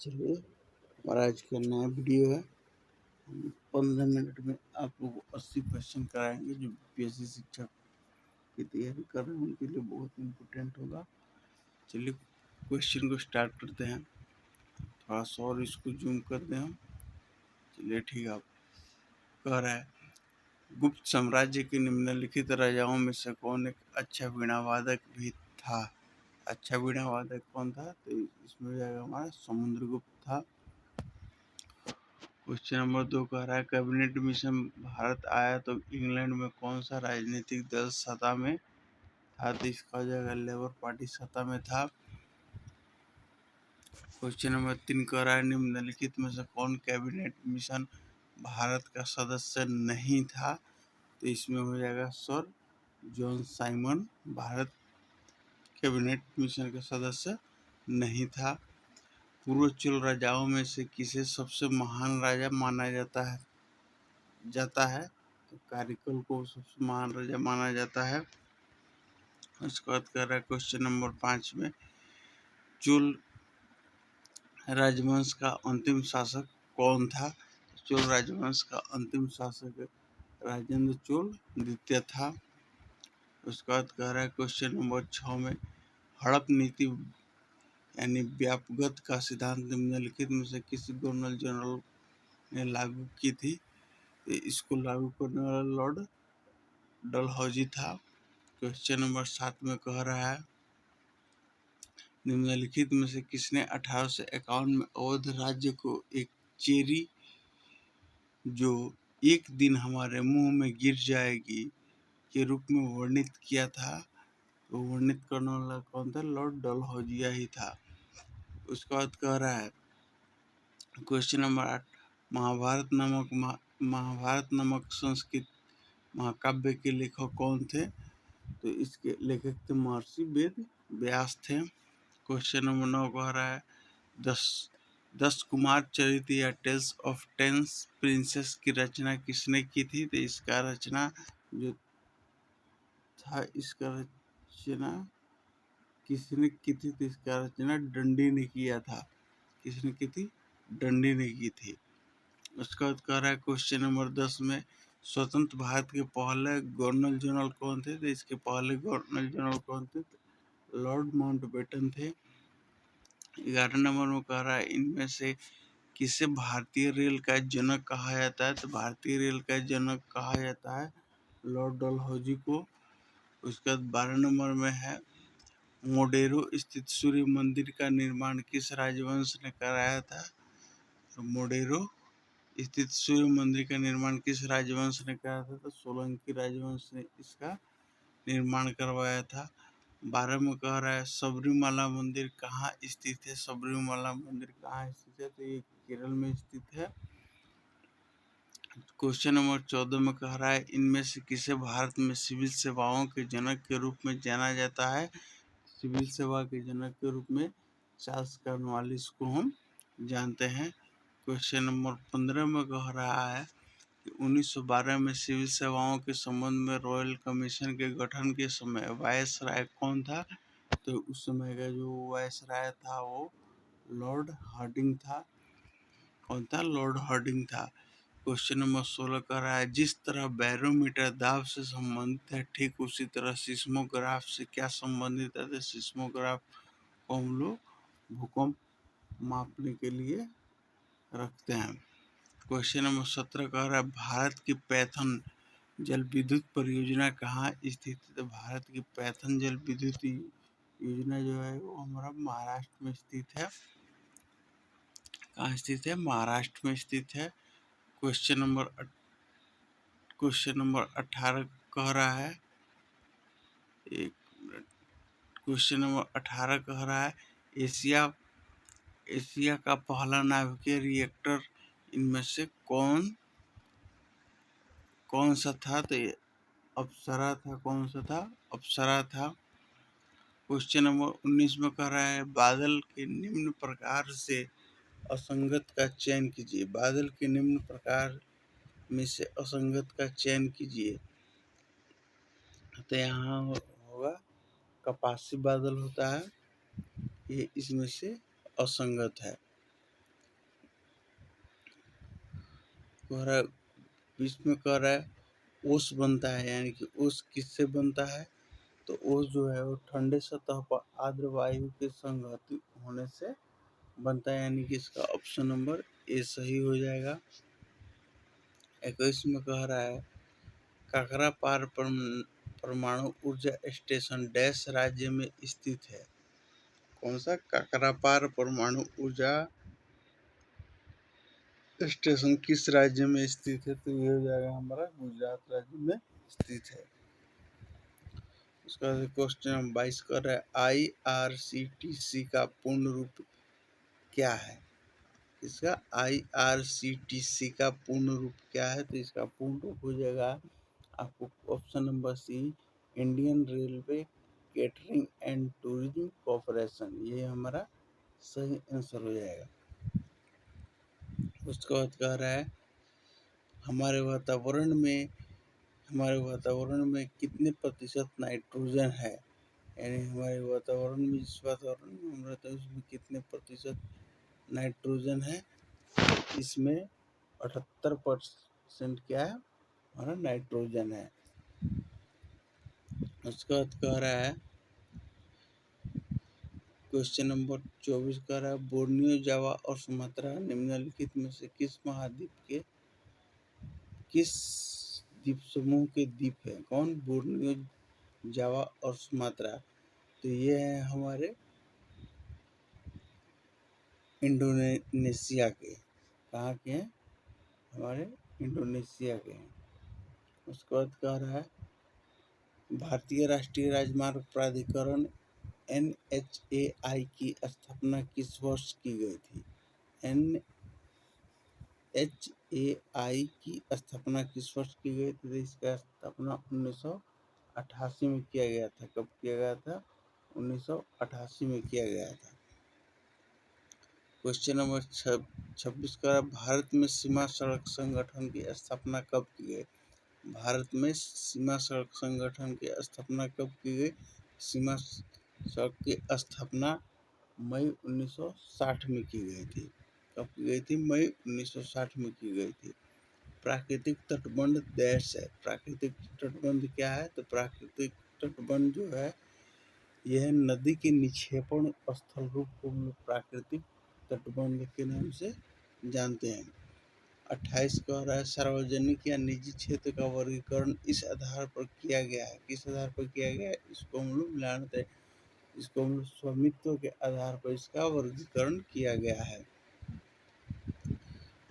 चलिए हमारा आज का नया वीडियो है। हम 15 मिनट में आप लोगों को 80 क्वेश्चन कराएंगे जो बीपीएससी शिक्षक की तैयारी कर रहे हैं उनके लिए बहुत इम्पोर्टेंट होगा। चलिए क्वेश्चन को स्टार्ट करते हैं। थोड़ा सा और इसको जूम कर दें हम। चलिए ठीक है। आप कह रहा है गुप्त साम्राज्य के निम्नलिखित राजाओं में से कौन एक अच्छा वीणा वादक भी था। अच्छा वीणा वादक कौन था? तो इसमें हो जाएगा हमारा समुद्रगुप्त था। क्वेश्चन नंबर 2 कह रहा है कैबिनेट मिशन भारत आया तो इंग्लैंड में कौन सा राजनीतिक दल सत्ता में था? तो इसका हो जाएगा लेबर पार्टी सत्ता में था। क्वेश्चन नंबर 3 कह रहा है निम्नलिखित में से कौन कैबिनेट मिशन भारत का सदस्य नहीं था? तो इसमें हो जाएगा sir John Simon Bharat cabinet mission का सदस्य नहीं था। पूर्व चोल राजाओं में से किसे सबसे महान राजा माना जाता है? तो कारिकल को सबसे महान राजा माना जाता है। उसके बाद कर रहा है क्वेश्चन नंबर 5 में चोल राजवंश का अंतिम शासक कौन था? चोल राजवंश का अंतिम शासक राजेंद्र चोल द्वितीय था। उसके बाद कह रहा है क्वेश्चन नंबर 6 में हड़प नीति यानी व्यापगत का सिद्धांत निम्नलिखित में से किस गवर्नर जनरल ने लागू की थी? इसको लागू करने वाला लॉर्ड डलहौजी था। क्वेश्चन नंबर 7 में कह रहा है निम्नलिखित में से किसने 1851 में अवध राज्य को एक चेरी जो एक दिन हमारे मुंह में गिर जाएगी के रूप में वर्णित किया था? तो वर्णित करने वाला कौन था? लॉर्ड डलहौजिया ही था। उसके बाद कह रहा है क्वेश्चन नंबर 8 महाभारत नामक संस्कृत महाकाव्य के लेखक कौन थे? तो इसके लेखक थे महर्षि वेद व्यास थे। क्वेश्चन नंबर 9 कह रहा है दस कुमार चरित्र या टेल्स ऑफ 10 प्रिंसेस की रचना किसने की थी? तो इसका रचना जो था किसने की थी? तो इसका रचना डंडी ने किया था। किसने की थी? डंडी ने की थी। उसका बाद कह रहा है क्वेश्चन नंबर 10 में स्वतंत्र भारत के पहले गवर्नर जनरल कौन थे? तो इसके पहले गवर्नर जनरल कौन थे? लॉर्ड माउंटबेटन थे। 11 नंबर में कह रहा है इनमें से किसे भारतीय रेल का जनक कहा जाता है? तो भारतीय रेल का जनक कहा जाता है लॉर्ड डलहौजी को। उसके बाद 12 नंबर में है मोडेरो स्थित सूर्य मंदिर का निर्माण किस राजवंश ने कराया था? तो मोडेरो स्थित सूर्य मंदिर का निर्माण किस राजवंश ने कराया था? तो सोलंकी राजवंश ने इसका निर्माण करवाया था। 12 में कह रहा है सबरीमाला मंदिर कहाँ स्थित है? सबरीमाला मंदिर कहाँ स्थित है? तो ये केरल में स्थित है। क्वेश्चन नंबर 14 में कह रहा है इनमें से किसे भारत में सिविल सेवाओं के जनक के रूप में जाना जाता है? सिविल सेवा के जनक के रूप में चार्ल्स कॉर्नवालिस को हम जानते हैं। क्वेश्चन नंबर 15 में कह रहा है कि 1912 में सिविल सेवाओं के संबंध में रॉयल कमीशन के गठन के समय वायसराय कौन था? तो उस समय का जो वायसराय था वो लॉर्ड हार्डिंग था। कौन था? लॉर्ड हार्डिंग था। क्वेश्चन नंबर 16 कह रहा है जिस तरह बैरोमीटर दाब से संबंधित है ठीक उसी तरह सिस्मोग्राफ से क्या संबंधित है? तो सिस्मोग्राफ को हम लोग भूकंप मापने के लिए रखते हैं। क्वेश्चन नंबर 17 कह रहा है भारत की पैथन जल विद्युत परियोजना कहाँ स्थित है? तो भारत की पैथन जल विद्युत योजना जो है वो हमारा महाराष्ट्र में स्थित है। कहाँ स्थित है? महाराष्ट्र में स्थित है। क्वेश्चन नंबर 18 कह रहा है क्वेश्चन नंबर 18 कह रहा है एशिया का पहला नाभिकीय रिएक्टर इनमें से कौन सा था? तो अप्सरा था। कौन सा था? अप्सरा था। क्वेश्चन नंबर 19 में कह रहा है बादल के निम्न प्रकार से असंगत का चयन कीजिए। बादल के निम्न प्रकार में से असंगत का चयन कीजिए। तो यहाँ होगा कपासी बादल होता है, ये इसमें से असंगत है। कह रहा है, बीच में कह रहा है ओस बनता है, यानी कि ओस किससे बनता है, तो ओस जो है वो ठंडे सतह पर आर्द्र वायु के संघटित होने से बनता है, यानी कि इसका ऑप्शन नंबर ए सही हो जाएगा। 21 में कह रहा है काकरापार परमाणु ऊर्जा स्टेशन डैश राज्य में स्थित है। कौन सा? काकरापार परमाणु ऊर्जा स्टेशन किस राज्य में स्थित है, तो ये हो जाएगा हमारा गुजरात राज्य में स्थित है। उसका क्वेश्चन नंबर 22 कर रहा है IRCTC का पूर्ण रूप क्या है? इसका IRCTC का पूर्ण रूप क्या है, तो इसका पूर्ण रूप हो जाएगा आपको option number C, Indian Railway Catering and Tourism Corporation, ये हमारा सही आंसर हो जाएगा। उसके बाद कह रहा है हमारे वातावरण में कितने प्रतिशत नाइट्रोजन है, यानी हमारे वातावरण में, जिस वातावरण में हम रहते हैं उसमें कितने प्रतिशत नाइट्रोजन है, इसमें 78% क्या है, हमारा नाइट्रोजन है। उसके बाद कह रहा है क्वेश्चन नंबर 24 कह रहा है बोर्नियो, जावा और सुमात्रा निम्नलिखित में से किस द्वीप समूह के द्वीप है? कौन? बोर्नियो, जावा और सुमात्रा, तो ये है हमारे इंडोनेशिया के। कहाँ के हैं? हमारे इंडोनेशिया के हैं। उसके बाद कह रहा है भारतीय राष्ट्रीय राजमार्ग प्राधिकरण NHAI की स्थापना किस वर्ष की गई थी? NHAI की स्थापना किस वर्ष की गई थी? इसका स्थापना 1988 में किया गया था। कब किया गया था? 1988 में किया गया था। क्वेश्चन नंबर 26 का भारत में सीमा सड़क संगठन की स्थापना कब की गई? भारत में सीमा सड़क संगठन की स्थापना कब की गई? सीमा सड़क की स्थापना मई 1960 में की गई थी। कब की गई थी? मई 1960 में की गई थी। प्राकृतिक तटबंध देश है। प्राकृतिक तटबंध क्या है? तो प्राकृतिक तटबंध जो है यह नदी के निक्षेपण स्थल रूप को हम लोग प्राकृतिक तटबंध के नाम से जानते हैं। 28 कह रहा है सार्वजनिक या निजी क्षेत्र का वर्गीकरण इस आधार पर किया गया है। किस आधार पर किया गया है? इसको हम लोग जानते हैं, इसको हम लोग स्वामित्व के आधार पर इसका वर्गीकरण किया गया है।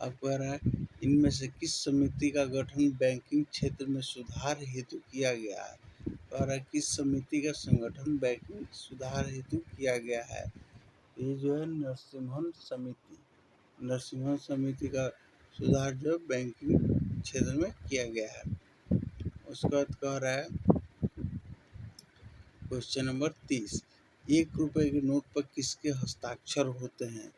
अब कह रहा है इनमें से किस समिति का गठन बैंकिंग क्षेत्र में सुधार हेतु किया गया है? कह रहा है किस समिति का संगठन बैंकिंग सुधार हेतु किया गया है? ये जो है नरसिम्हन समिति, नरसिम्हन समिति का सुधार जो बैंकिंग क्षेत्र में किया गया है। उसके बाद कह रहा है क्वेश्चन नंबर 30, 1 रुपए के नोट पर किसके हस्ताक्षर होते हैं?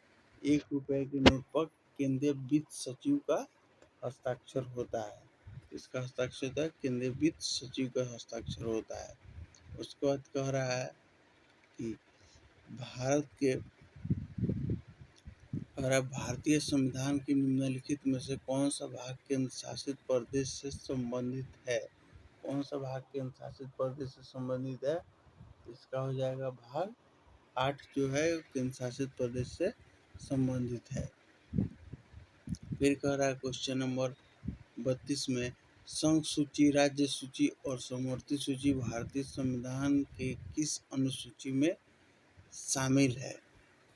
1 रुपए के नोट पर केंद्रीय वित्त सचिव का हस्ताक्षर होता है। इसका हस्ताक्षर होता है, केंद्रीय वित्त सचिव का हस्ताक्षर होता है। उसके बाद कह रहा है कि भारतीय संविधान के निम्नलिखित में से कौन सा भाग केंद्र शासित प्रदेश से संबंधित है? कौन सा भाग केंद्र शासित प्रदेश से संबंधित है? इसका हो जाएगा भाग 8 जो है केंद्र शासित प्रदेश से संबंधित है। फिर कह रहा है क्वेश्चन नंबर 32 में संघ सूची, राज्य सूची और समवर्ती सूची भारतीय संविधान के किस अनुसूची में शामिल है?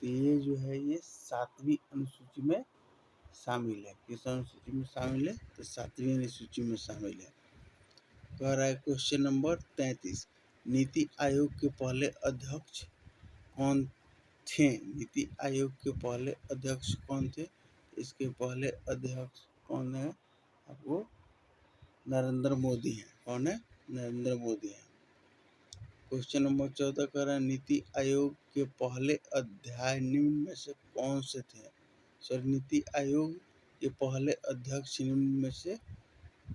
तो ये जो है ये 7वीं अनुसूची में शामिल है। किस अनुसूची में शामिल है? तो 7वीं अनुसूची में शामिल है। कह रहा है क्वेश्चन नंबर 33, नीति आयोग के पहले अध्यक्ष कौन थे? नीति आयोग के पहले अध्यक्ष कौन थे? इसके पहले अध्यक्ष कौन है? आपको नरेंद्र मोदी है। कौन है? नरेंद्र मोदी है। क्वेश्चन नंबर 14 कह रहा है नीति आयोग के पहले अध्याय निम्न में से कौन से थे? सर नीति आयोग के पहले अध्यक्ष निम्न में से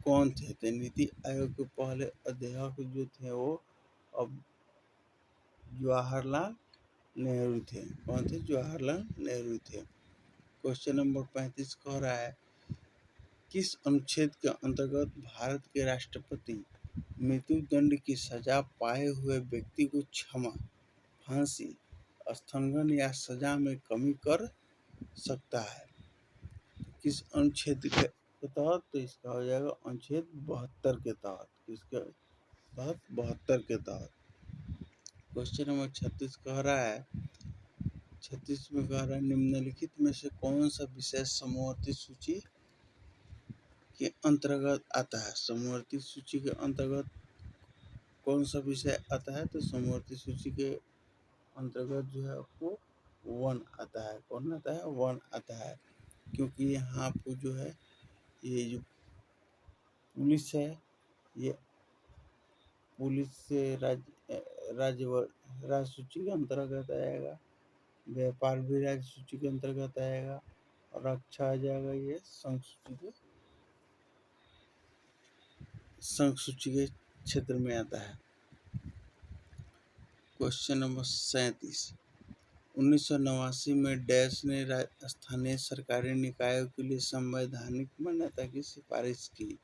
कौन थे? तो नीति आयोग के पहले अध्यक्ष जो थे वो अब जवाहरलाल नेहरू थे। कौन थे? जवाहरलाल नेहरू थे। क्वेश्चन नंबर 35 कह रहा है किस अनुच्छेद के अंतर्गत भारत के राष्ट्रपति मृत्युदंड की सजा पाए हुए व्यक्ति को क्षमा, फांसी, स्थगन या सजा में कमी कर सकता है? किस अनुच्छेद के तहत? तो इसका हो जाएगा अनुच्छेद 72 के तहत। किसके तहत? 72 के तहत। क्वेश्चन नंबर 36 कह रहा है, 36 में कह रहा है निम्नलिखित में से कौन सा विषय समवर्ती सूची के अंतर्गत आता है? समवर्ती सूची के अंतर्गत कौन सा विषय आता है? तो समवर्ती सूची के अंतर्गत जो है आपको वन आता है। कौन आता है? वन आता है, क्योंकि यहाँ आपको जो है ये जो पुलिस है, ये पुलिस से राज्य सूची के अंतर्गत आएगा, व्यापार भी राज्य सूची के अंतर्गत आएगा, और रक्षा आ जाएगा ये संघ सूची के क्षेत्र में आता है। क्वेश्चन नंबर 37, 1989 में डैश ने स्थानीय सरकारी निकायों के लिए संवैधानिक मान्यता की सिफारिश की।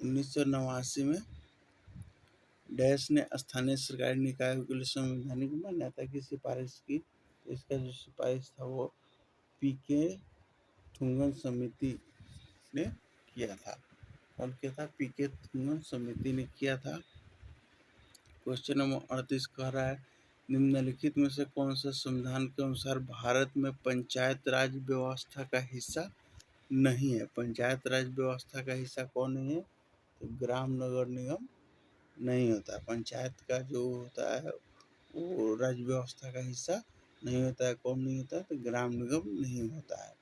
1989 में डैश ने स्थानीय सरकारी निकायों के लिए संवैधानिक मान्यता की सिफारिश की। तो इसका जो सिफारिश था वो पीके थुंगन समिति ने किया था। कौन किया था? पीके थुंगन समिति ने किया था। क्वेश्चन नंबर 38 कह रहा है निम्नलिखित में से कौन सा संविधान के अनुसार भारत में पंचायत राज व्यवस्था का हिस्सा नहीं है? पंचायत राज व्यवस्था का हिस्सा कौन नहीं है? तो ग्राम नगर निगम नहीं होता। पंचायत का जो होता है वो राज्य व्यवस्था का हिस्सा नहीं होता है। कौन नहीं होता है? तो ग्राम निगम नहीं होता है,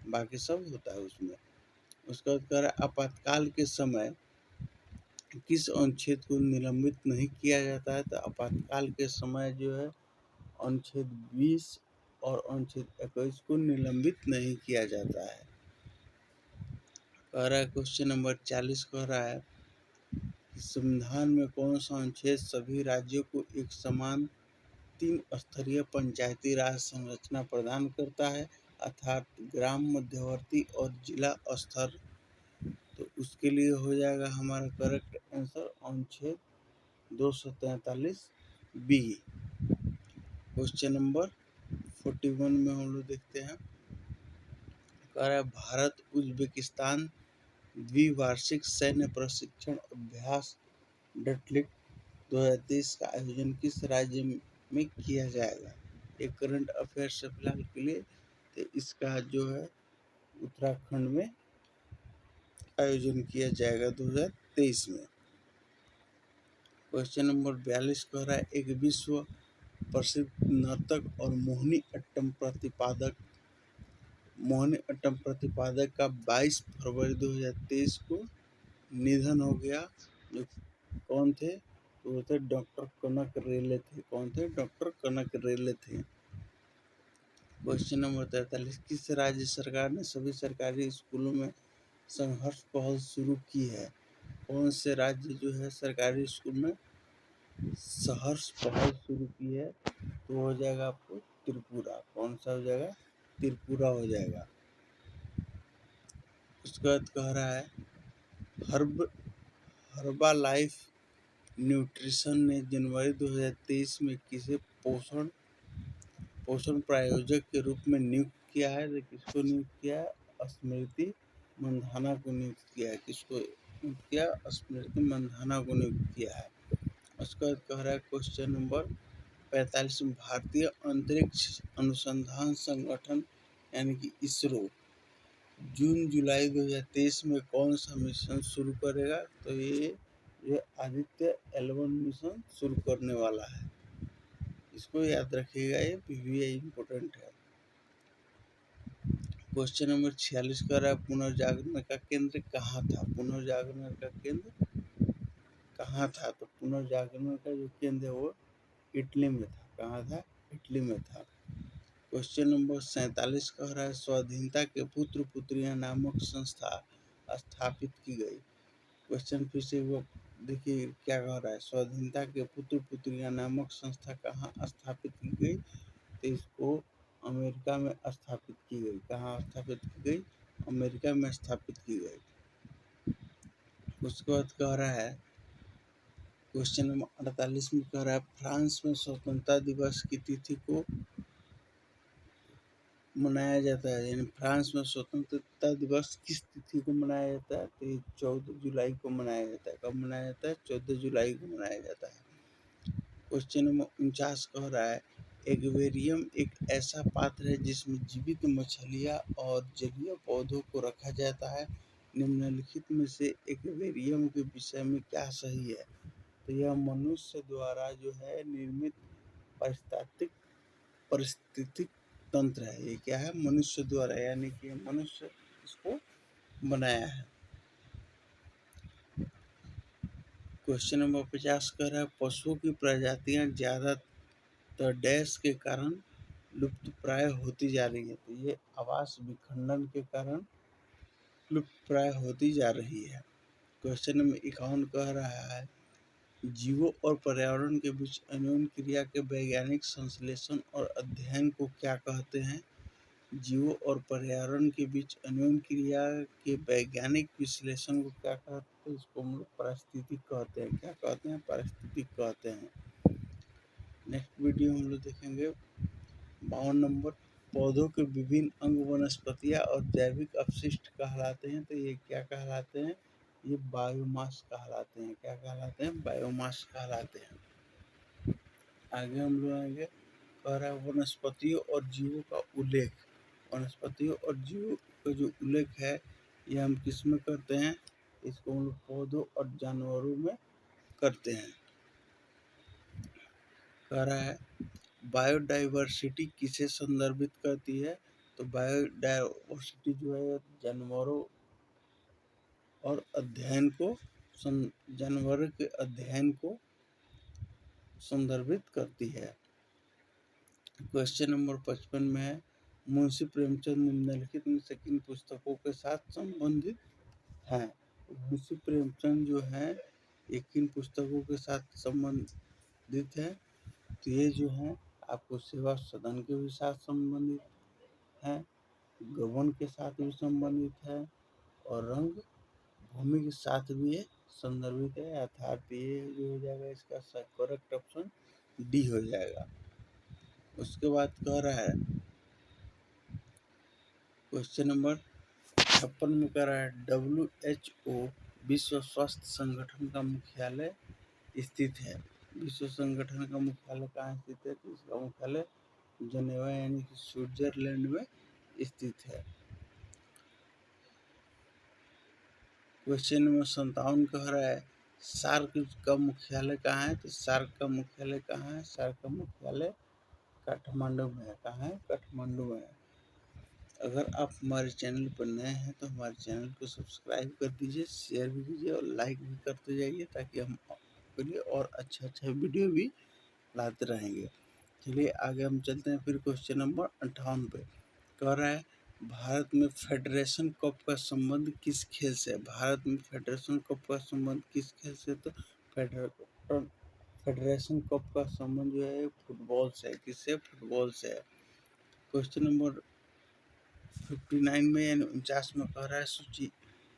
बाकी सब होता है उसमें। उसका उत्तर आपातकाल के समय किस अनुच्छेद को निलंबित नहीं किया जाता है? तो आपातकाल के समय जो है अनुच्छेद 20 और अनुच्छेद 21 को निलंबित नहीं किया जाता है। कह रहा है क्वेश्चन नंबर 40 कह रहा है संविधान में कौन सा अनुच्छेद सभी राज्यों को एक समान 3 स्तरीय पंचायती राज संरचना प्रदान करता है, अर्थात ग्राम, मध्यवर्ती और जिला स्तर? तो उसके लिए हो जाएगा हमारा करेक्ट आंसर अनुच्छेद 243 बी। क्वेश्चन नंबर 41 में हम लोग देखते हैं, कह रहा है भारत उज्बेकिस्तान द्विवार्षिक सैन्य प्रशिक्षण अभ्यास डटलिक 2023 का आयोजन किस राज्य में किया जाएगा? एक करंट अफेयर्स से फिलहाल के लिए, तो इसका जो है उत्तराखंड में आयोजन किया जाएगा 2023 में। क्वेश्चन नंबर 42 कह रहा है एक विश्व प्रसिद्ध नर्तक और मोहिनी अट्टम प्रतिपादक का 22 फरवरी 2023 को निधन हो गया। जो कौन थे? तो वो थे डॉक्टर कनक रेले थे। कौन थे? डॉक्टर कनक रेले थे। क्वेश्चन नंबर 43 किस राज्य सरकार ने सभी सरकारी स्कूलों में संघर्ष पहल शुरू की है? कौन से राज्य जो है सरकारी स्कूल में संघर्ष पहल शुरू की है? तो हो जाएगा आपको त्रिपुरा। कौन सा हो जाएगा? त्रिपुरा हो जाएगा। उसके बाद कह रहा है हर्बा लाइफ न्यूट्रिशन ने जनवरी 2023 में किसे पोषण प्रायोजक के रूप में नियुक्त किया है? तो किसको नियुक्त किया है? स्मृति मंधाना को नियुक्त किया है। किसको नियुक्त किया? स्मृति मंधाना को नियुक्त किया है। उसका कह रहा है क्वेश्चन नंबर 45 में भारतीय अंतरिक्ष अनुसंधान संगठन यानी कि इसरो जून जुलाई 2023 में कौन सा मिशन शुरू करेगा? तो ये आदित्य L1 मिशन शुरू करने वाला है। इसको याद रखिएगा, ये PVI इम्पोर्टेंट है। क्वेश्चन नंबर 46 कर रहा है पुनर्जागरण का केंद्र कहाँ था? पुनर्जागरण का केंद्र कहाँ था? तो पुनर्जागरण का जो केंद्र है वो इटली में था। कहाँ था? इटली में था। क्वेश्चन नंबर 47 कह रहा है स्वाधीनता के पुत्र पुत्रियां नामक संस्था स्थापित की गई। क्वेश्चन फिर से वो देखिए क्या कह रहा है, स्वाधीनता के पुत्र पुत्रियां नामक संस्था कहाँ स्थापित की गई? तो इसको अमेरिका में स्थापित की गई। कहाँ स्थापित की गई? अमेरिका में स्थापित की गई। उसके बाद कह रहा है क्वेश्चन नंबर 48 में कह रहा है फ्रांस में स्वतंत्रता दिवस की तिथि को मनाया जाता है, यानी फ्रांस में स्वतंत्रता दिवस किस तिथि को मनाया जाता है? तो ये 14 जुलाई को मनाया जाता है। कब मनाया जाता है? 14 जुलाई को मनाया जाता है। क्वेश्चन नंबर 49 कह रहा है एक्वेरियम एक ऐसा पात्र है जिसमें जीवित मछलियाँ और जलीय पौधों को रखा जाता है। निम्नलिखित में से एक्वेरियम के विषय में क्या सही है? तो यह मनुष्य द्वारा जो है निर्मित पारिस्थितिक तंत्र है। ये क्या है? मनुष्य द्वारा, यानी कि मनुष्य इसको बनाया है। क्वेश्चन नंबर 50 कह रहा है पशुओं की प्रजातियां ज्यादातर डैश के कारण लुप्त प्राय होती जा रही है। तो ये आवास विखंडन के कारण लुप्त प्राय होती जा रही है। क्वेश्चन नंबर 51 कह रहा है जीवों और पर्यावरण के बीच अन्योन्य क्रिया के वैज्ञानिक संश्लेषण और अध्ययन को क्या कहते हैं? जीवों और पर्यावरण के बीच अन्योन्य क्रिया के वैज्ञानिक विश्लेषण को क्या कहते हैं? इसको हम लोग पारिस्थितिक कहते हैं। क्या कहते हैं? पारिस्थितिक कहते हैं। नेक्स्ट वीडियो हम लोग देखेंगे 52 नंबर पौधों के विभिन्न अंग वनस्पतियाँ और जैविक अपशिष्ट कहलाते हैं। तो ये क्या कहलाते हैं? ये बायोमास कहलाते हैं। क्या कहलाते हैं? बायोमास कहलाते हैं। आगे हम लोग आएंगे कह रहा है वनस्पतियों और जीवों का उल्लेख। वनस्पतियों और जीवों का जो उल्लेख है ये हम किस में करते हैं? इसको हम लोग पौधों और जानवरों में करते हैं। कह रहा है बायोडाइवर्सिटी किसे संदर्भित करती है? तो बायोडाइवर्सिटी जो है जानवरों और अध्ययन को जानवरों के अध्ययन को संदर्भित करती है। क्वेश्चन नंबर 55 में है मुंशी प्रेमचंद निम्नलिखित में से किन पुस्तकों के साथ संबंधित हैं? मुंशी प्रेमचंद जो है ये किन पुस्तकों के साथ संबंधित है? तो ये जो है आपको सेवा सदन के भी साथ संबंधित है, गबन के साथ भी संबंधित है और रंग भूमि के साथ भी ये संदर्भित है। अर्थात ये जो हो जाएगा इसका करेक्ट ऑप्शन डी हो जाएगा। उसके बाद कह रहा है क्वेश्चन नंबर 56 में कह रहा है WHO विश्व स्वास्थ्य संगठन का मुख्यालय स्थित है। विश्व संगठन का मुख्यालय कहाँ स्थित है? तो इसका मुख्यालय जनेवा यानी कि स्विट्जरलैंड में स्थित है। क्वेश्चन नंबर 57 कह रहा है सार्क का मुख्यालय कहाँ है? तो सार्क का मुख्यालय कहाँ है? सार्क का मुख्यालय काठमांडू में है। कहाँ है? काठमांडू में है। अगर आप हमारे चैनल पर नए हैं तो हमारे चैनल को सब्सक्राइब कर दीजिए, शेयर भी कीजिए और लाइक भी करते जाइए ताकि हम आपके लिए और अच्छा वीडियो भी लाते रहेंगे। चलिए आगे हम चलते हैं फिर क्वेश्चन नंबर 58 पे। कह रहा है भारत में फेडरेशन कप का संबंध किस खेल से है? भारत में फेडरेशन कप का संबंध किस खेल से? तो फेडरेशन कप का संबंध जो है फुटबॉल से है। किससे? फुटबॉल से है। क्वेश्चन नंबर 59 में यानी 49 में कह रहा है सूची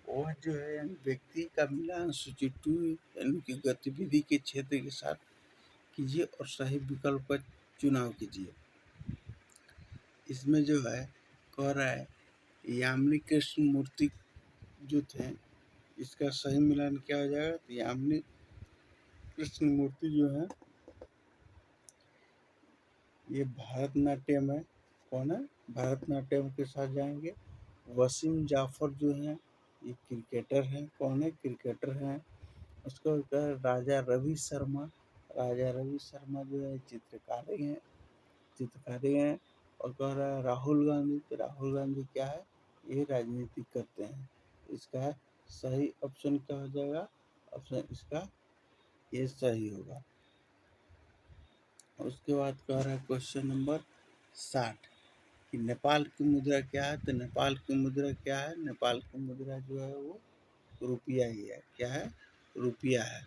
वह जो है यानी व्यक्ति का मिलान सूची 2 यानी कि गतिविधि के क्षेत्र के साथ कीजिए और सही विकल्प का चुनाव कीजिए। इसमें जो है कह रहा है यामिनी कृष्ण मूर्ति जो थे इसका सही मिलान क्या हो जाएगा? तो यामिनी कृष्ण मूर्ति जो है ये भरतनाट्यम है। कौन है? भरतनाट्यम के साथ जाएंगे। वसीम जाफर जो है ये क्रिकेटर हैं। कौन है? क्रिकेटर हैं। उसका राजा रवि शर्मा। राजा रवि शर्मा जो है चित्रकारी हैं। चित्रकारी हैं। और कह रहा है राहुल गांधी। तो राहुल गांधी क्या है? ये राजनीति करते हैं। इसका सही ऑप्शन क्या हो जाएगा? ऑप्शन इसका ये सही होगा। उसके बाद कह रहा है क्वेश्चन नंबर 60 कि नेपाल की मुद्रा क्या है? तो नेपाल की मुद्रा क्या है? नेपाल की मुद्रा जो है वो रुपया ही है। क्या है? रुपया है।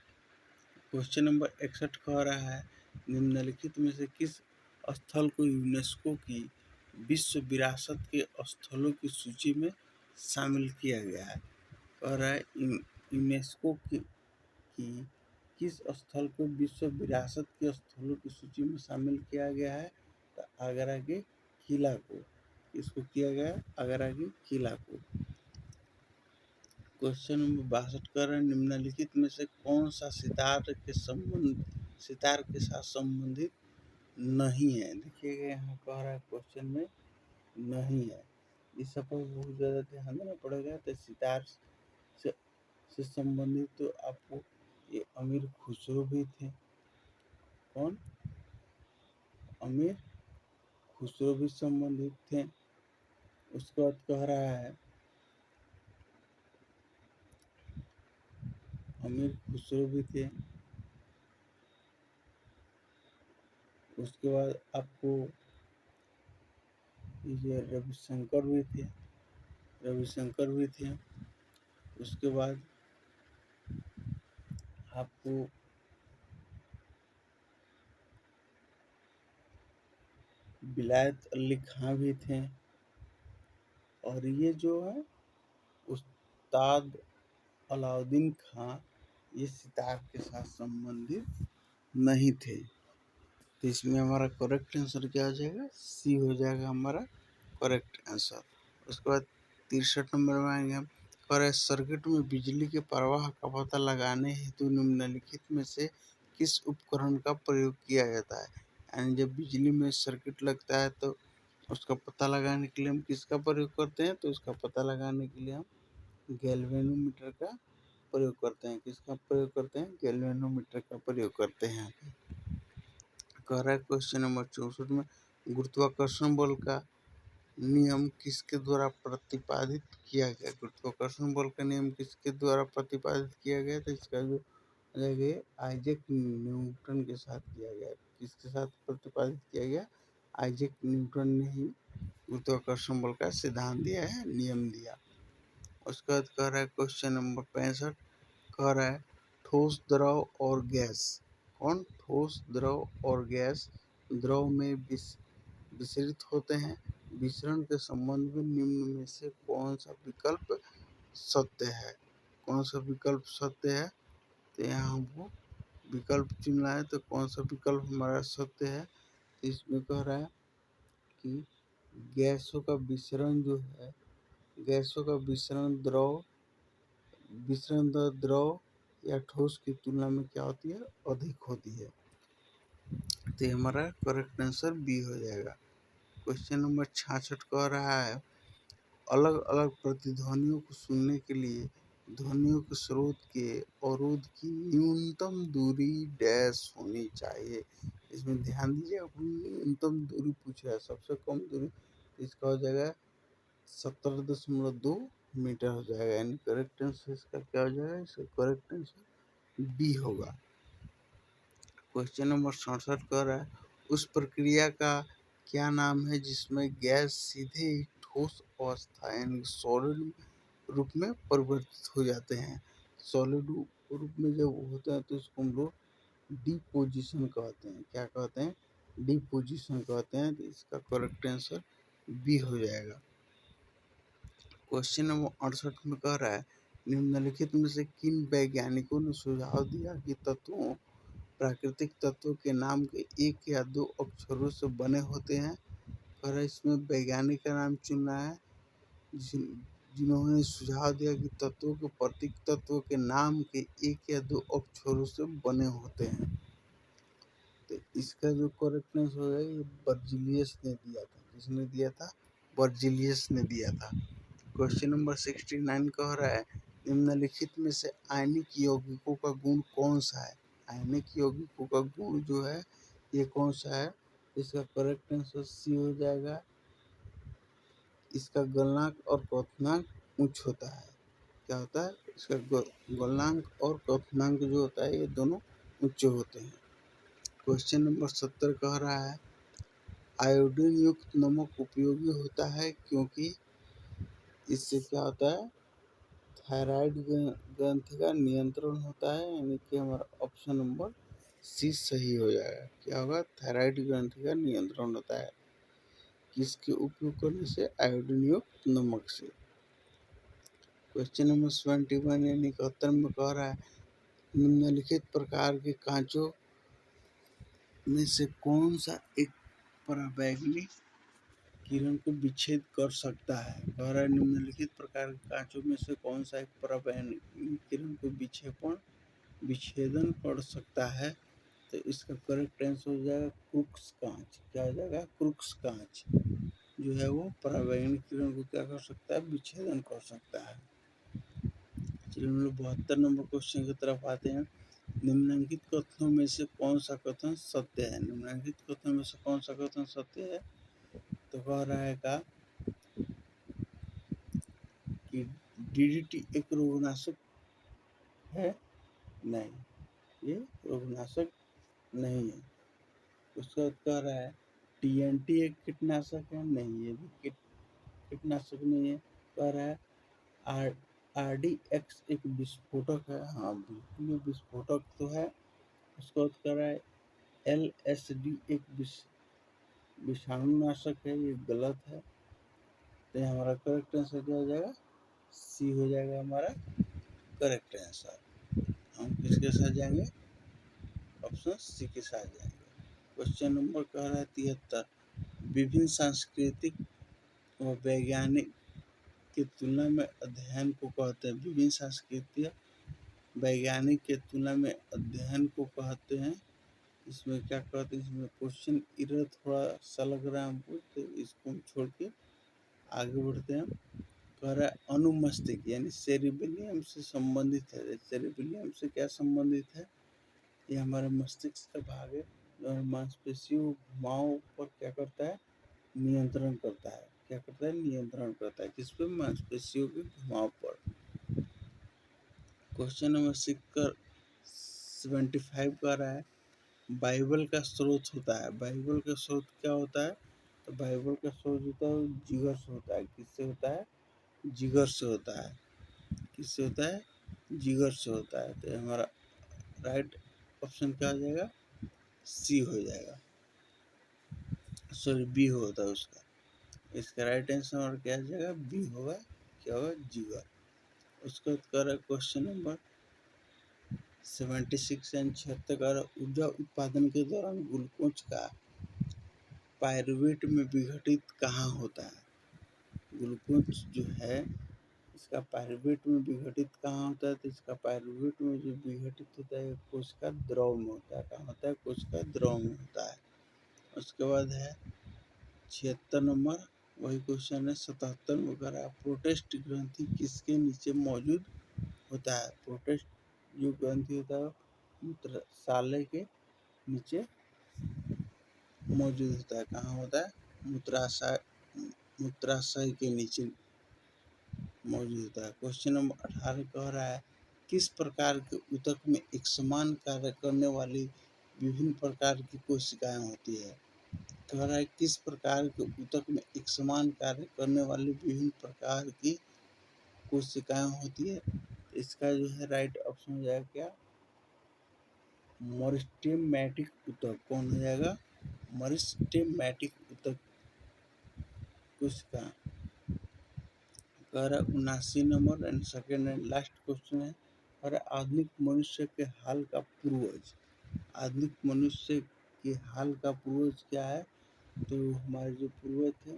क्वेश्चन नंबर 61 कह रहा है निम्नलिखित में से किस स्थल को यूनेस्को की विश्व विरासत के स्थलों की सूची में शामिल किया गया है। कह रहा है यूनेस्को की किस स्थल को विश्व विरासत के स्थलों की सूची में शामिल किया गया है? तो आगरा के किला को। इसको किया गया आगरा के किला को। क्वेश्चन नंबर 62 कर रहे हैं निम्नलिखित में से कौन सा सितार के साथ संबंधित नहीं है? देखिएगा यहाँ कह रहा है क्वेश्चन में नहीं है। इस सब पर बहुत ज़्यादा ध्यान देना पड़ेगा। तो सितार से संबंधित तो आपको ये अमीर खुसरो भी थे। कौन? अमीर खुसरो भी संबंधित थे। उसके बाद कह रहा है अमीर खुसरो भी थे। उसके बाद आपको ये रविशंकर भी थे। उसके बाद आपको विलायत अली खां भी थे। और ये जो है उस्ताद अलाउद्दीन खां, ये सितार के साथ संबंधित नहीं थे। तो इसमें हमारा करेक्ट आंसर क्या हो जाएगा? सी हो जाएगा हमारा करेक्ट आंसर। उसके बाद 63 नंबर में आएंगे हम। और सर्किट में बिजली के प्रवाह का पता लगाने हेतु निम्नलिखित में से किस उपकरण का प्रयोग किया जाता है? यानी जब बिजली में सर्किट लगता है तो उसका पता लगाने के लिए हम किसका प्रयोग करते हैं? तो उसका पता लगाने के लिए हम गैल्वेनोमीटर का प्रयोग करते हैं। किसका प्रयोग करते हैं? गैल्वेनोमीटर का प्रयोग करते हैं। कह रहा है क्वेश्चन नंबर 64 में गुरुत्वाकर्षण बल का नियम किसके द्वारा प्रतिपादित किया गया? गुरुत्वाकर्षण बल का नियम किसके द्वारा प्रतिपादित किया गया? तो इसका जो आइजैक न्यूटन के साथ किया गया। किसके साथ प्रतिपादित किया गया? आइजैक न्यूटन ने ही गुरुत्वाकर्षण बल का सिद्धांत दिया है, नियम दिया। उसके बाद कह रहा है क्वेश्चन नंबर 65 कह रहा है ठोस, द्रव और गैस। कौन? ठोस, द्रव और गैस द्रव में विसरित होते हैं। विसरण के संबंध में निम्न में से कौन सा विकल्प सत्य है? कौन सा विकल्प सत्य है? तो यहाँ हमको विकल्प चुनना है। तो कौन सा विकल्प हमारा सत्य है? तो इसमें कह रहा है कि गैसों का विसरण जो है, गैसों का विसरण दर द्रव या ठोस की तुलना में क्या होती है? अधिक होती है। तो ये हमारा करेक्ट आंसर बी हो जाएगा। क्वेश्चन नंबर 66 कह रहा है अलग अलग प्रतिध्वनियों को सुनने के लिए ध्वनियों के स्रोत के अवरोध की न्यूनतम दूरी डैश होनी चाहिए। इसमें ध्यान दीजिए, न्यूनतम दूरी पूछ रहा है, सबसे कम दूरी। इसका हो जाएगा 17.2 मीटर हो जाएगा। यानी करेक्ट आंसर इसका क्या हो जाएगा? इसका करेक्ट आंसर बी होगा। क्वेश्चन नंबर 67 कह रहा है उस प्रक्रिया का क्या नाम है जिसमें गैस सीधे ही ठोस अवस्था यानी सॉलिड रूप में परिवर्तित हो जाते हैं? सॉलिड रूप में जब होता है तो इसको हम लोग डिपोजिशन कहते हैं। क्या कहते हैं? डिपोजिशन कहते हैं। तो इसका करेक्ट आंसर बी हो जाएगा। क्वेश्चन नंबर 68 में कह रहा है निम्नलिखित में से किन वैज्ञानिकों ने सुझाव दिया कि तत्वों प्राकृतिक तत्वों के नाम के एक या दो अक्षरों से बने होते हैं? कह रहा है इसमें वैज्ञानिक का नाम चुनना है जिन्होंने सुझाव दिया कि तत्वों के प्रतीक तत्वों के नाम के एक या दो अक्षरों से बने होते हैं। तो इसका जो करेक्ट आंसर होगा ये बर्जिलियस ने दिया था। किसने दिया था? बर्जिलियस ने दिया था। क्वेश्चन नंबर 69 कह रहा है निम्नलिखित में से आयनिक यौगिकों का गुण कौन सा है? आयनिक यौगिकों का गुण जो है ये कौन सा है? इसका करेक्ट आंसर सी हो जाएगा। इसका गलनांक और क्वथनांक उच्च होता है। क्या होता है? इसका गलनांक और क्वथनांक जो होता है ये दोनों उच्च होते हैं। क्वेश्चन नंबर 70 कह रहा है आयोडीन युक्त नमक उपयोगी होता है क्योंकि इससे क्या होता है? थायराइड ग्रंथि का नियंत्रण होता है। यानी कि हमारा ऑप्शन नंबर सी सही हो जाएगा। क्या होगा? थायराइड ग्रंथि का नियंत्रण होता है। किसके उपयोग करने से? आयोडीन युक्त नमक से। क्वेश्चन नंबर 71 यानी 71 में कह रहा है निम्नलिखित प्रकार के कांचों में से कौन सा एक पराबैंगनी किरण को विच्छेद कर सकता है? कह रहा है निम्नलिखित प्रकार के कांचों में से कौन सा एक पराबैंगनी किरण को विच्छेदन कर सकता है? तो इसका करेक्ट आंसर हो जाएगा क्रूक्स कांच। क्या हो जाएगा? क्रूक्स कांच जो है वो पराबैंगनी किरण को क्या कर सकता है? विच्छेदन कर सकता है। चलिए हम लोग 72 नंबर क्वेश्चन की तरफ आते हैं। निम्नलिखित कथनों में से कौन सा कथन सत्य है? निम्नलिखित कथनों में से कौन सा कथन सत्य है? तो कह रहा है कि डीडीटी एक रोगनाशक है? नहीं, ये रोगनाशक नहीं है। उसका कह रहा है टीएनटी एक कीटनाशक है? नहीं, ये भी कीटनाशक नहीं है। कह रहा है आरडीएक्स एक विस्फोटक है? हाँ बिल्कुल, ये विस्फोटक तो है। उसका कह रहा है एलएसडी एक विषाणुनाशक है? ये गलत है। तो हमारा करेक्ट आंसर क्या हो जाएगा? सी हो जाएगा हमारा करेक्ट आंसर। हम किसके साथ जाएंगे? ऑप्शन सी के साथ जाएंगे। क्वेश्चन नंबर कह रहा है 73 विभिन्न सांस्कृतिक व वैज्ञानिक की तुलना में अध्ययन को कहते हैं? विभिन्न सांस्कृतिक वैज्ञानिक के तुलना में अध्ययन को कहते हैं। इसमें क्या कहते हैं? इसमें क्वेश्चन इरर थोड़ा सा लग रहा है हमको, तो इसको हम छोड़ के आगे बढ़ते हैं। कह रहा है अनुमस्तिष्क यानी सेरिबेलियम से संबंधित है। सेरिबेलियम से क्या संबंधित है? ये हमारे मस्तिष्क का भाग है जो मांसपेशियों घुमाव पर क्या करता है? नियंत्रण करता है। क्या करता है? नियंत्रण करता है। किस पे? मांसपेशियों के घुमाव पर। क्वेश्चन नंबर 75 कह रहा है बाइबल का स्रोत होता है? बाइबल का स्रोत क्या होता है? तो बाइबल का स्रोत होता है जिगर से होता है। किससे होता है? जिगर से होता है। किससे होता है? जिगर से होता है। तो हमारा राइट ऑप्शन क्या हो जाएगा? सी हो जाएगा, सॉरी बी होता है उसका। इसका राइट आंसर और क्या हो जाएगा? बी होगा। क्या होगा? जिगर। उसका उत्तर है क्वेश्चन नंबर 76 एंड 76 का ऊर्जा उत्पादन के दौरान ग्लूकोज का पायरुवेट में विघटित कहाँ होता है? ग्लूकोज जो है इसका पायरुवेट में विघटित कहाँ होता है? तो इसका पायरुवेट में जो विघटित होता है कोशिका द्रव में होता है। कहाँ होता है? कोशिका द्रव में होता है। उसके बाद है 76 नंबर, वही क्वेश्चन है 77 में कह रहा है प्रोटेस्ट ग्रंथि किसके नीचे मौजूद होता है? प्रोटेस्ट जो ग्रंथि होता है मूत्राशय के नीचे मौजूद होता है। कहाँ होता है? मूत्राशय के नीचे मौजूद होता है। क्वेश्चन नंबर 18 कह रहा है किस प्रकार के ऊतक में एक समान कार्य करने वाली विभिन्न प्रकार की कोशिकाएं होती है? कह रहा है किस प्रकार के ऊतक में एक समान कार्य करने वाली विभिन्न प्रकार की कोशिकाएं होती है? इसका जो है राइट ऑप्शन हो जाएगा क्या? मेरिस्टेमेटिक ऊतक। कौन हो जाएगा? मेरिस्टेमेटिक ऊतक कोशिका। कह रहा है 79 number and second and last question है। और आधुनिक मनुष्य के हाल का पूर्वज। आधुनिक मनुष्य के हाल का पूर्वज क्या है? तो हमारे जो पूर्वज थे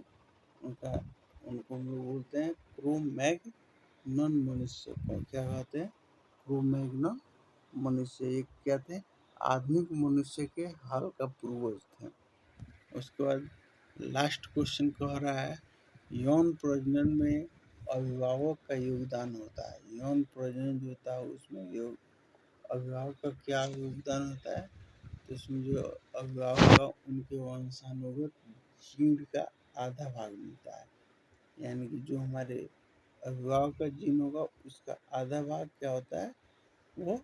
उनको हम लोग बोलते हैं क्रो-मैग्नन मनुष्य। क्या कहते हैं? क्रो-मैग्नन मनुष्य। ये क्या थे? आधुनिक मनुष्य के हाल का पूर्वज थे। उसके बाद लास्ट क्वेश्चन कह रहा है यौन प्रजनन में अभिभावक का योगदान होता है। यौन प्रजनन जो होता है उसमें अभिभावक का क्या योगदान होता है? तो उसमें जो अभिभावक का उनके वंशानुगत जीन का आधा भाग मिलता है। यानी कि जो हमारे अभिभावक का जीन होगा उसका आधा भाग क्या होता है? वो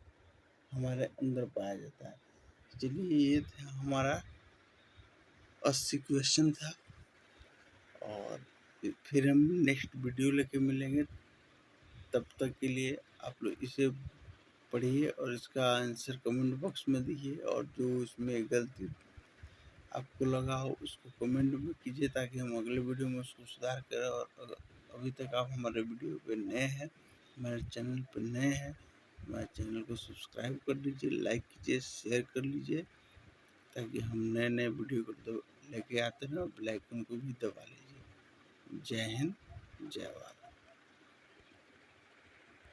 हमारे अंदर पाया जाता है। चलिए ये था हमारा 80 क्वेश्चन था और फिर हम नेक्स्ट वीडियो लेके मिलेंगे। तब तक के लिए आप लोग इसे पढ़िए और इसका आंसर कमेंट बॉक्स में दीजिए और जो इसमें गलती आपको लगा हो उसको कमेंट में कीजिए, ताकि हम अगले वीडियो में उसको सुधार करें। और अभी तक आप हमारे वीडियो पे नए हैं, हमारे चैनल पर नए हैं, हमारे चैनल को सब्सक्राइब कर लीजिए, लाइक कीजिए, शेयर कर लीजिए, ताकि हम नए नए वीडियो को लेके आते रहें। और बेल आइकन को भी दबा लीजिए। जय हिंद, जय भारत।